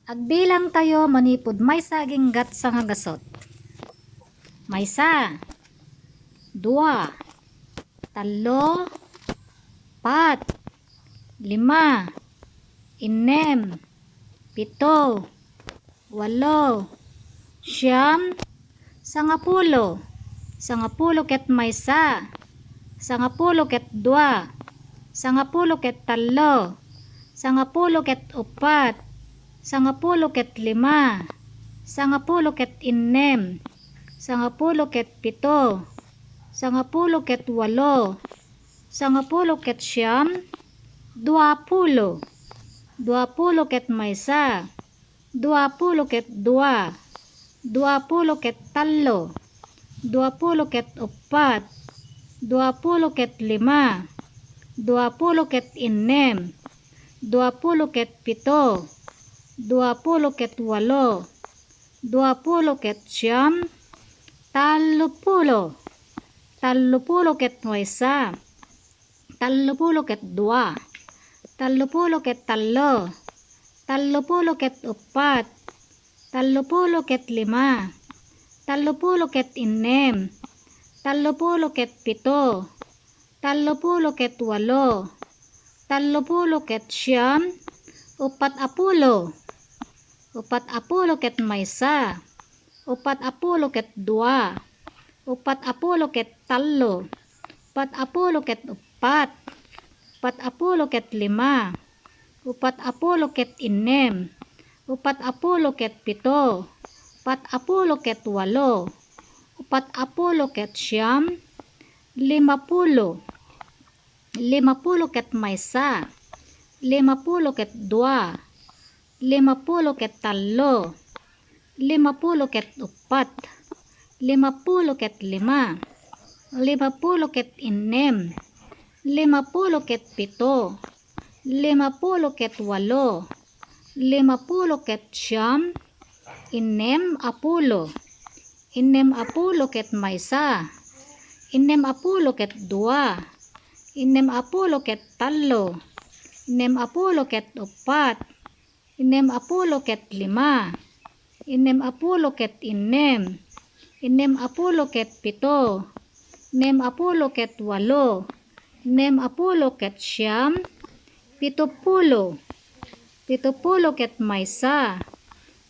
Agbilang tayo manipod maysa ginggat sa nga gasot. Maysa, dua, talo, pat, lima, inem, pito, walo, siyam, sangapulo ket maysa, sangapulo ket dua, sangapulo ket talo, sangapulo ket upat, sangapulo ket lima, sangapulo ket inem, sangapulo ket pito, sangapulo ket walo, sangapulo ket siyam, duapulo, duapulo ket maysa, duapulo ket dua, duapulo ket talo, duapulo ket upat, duapulo ket lima, duapulo ket inem, duapulo ket pito, duapulo ket walo, duapulo ket siyam, tallupulo, tallupulo ket maysa, tallupulo ket dua, tallupulo ket talo, tallupulo ket upat, tallupulo ket lima, tallupulo ket inem, tallupulo ket pito, tallupulo ket walo, tallupulo ket siyam, upat-apulo, upat-apulo ket maysa, upat-apulo ket dua, upat-apulo ket talo, upat-apulo ket upat, upat-apulo ket lima, upat-apulo ket inem, upat-apulo ket pito, upat-apulo ket walo, upat-apulo ket siyam, limapulo, limapulo ket maysa, limapulo ket dua, limapulo ket talo, limapulo ket upat, limapulo ket lima, limapulo ket inem, limapulo ket pito, limapulo ket walo, limapulo ket siyam, inem-apulo, inem-apulo ket maysa, inem-apulo ket dua, inem-apulo ket talo, inem-apulo ket upat, inem-apulo ket lima, inem-apulo ket inem, inem-apulo ket pito, inem-apulo ket walo, inem-apulo ket siyam, pitupulo, pitupulo ket maysa,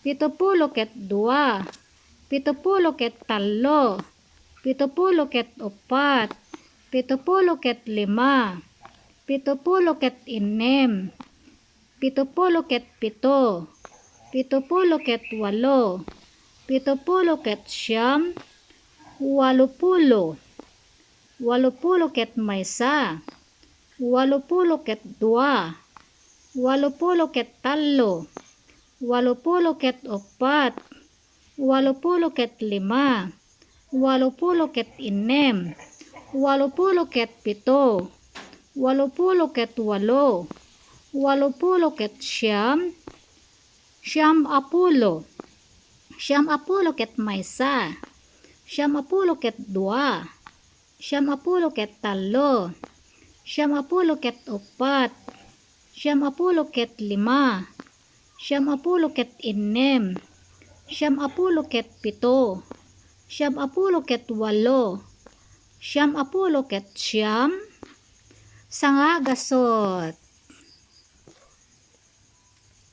pitupulo ket dua, pitupulo ket talo, pitupulo ket upat, pitupulo ket lima, pitupulo ket inem, pitupulo ket pito, pitupulo ket walo, pitupulo ket siyam, walupulo, walupulo ket maysa, walupulo ket dua, walupulo ket talo, walupulo ket upat, walupulo ket lima, walupulo ket inem, walupulo ket pito, walupulo ket walo, walupulo ket siyam, siyam-apulo, siyam-apulo ket maysa, siyam-apulo ket dua, siyam-apulo ket talo, siyam-apulo ket upat, siyam-apulo ket lima, siyam-apulo ket inem, siyam-apulo ket pito, siyam-apulo ket walo, siyam-apulo ket siyam, sangagasot.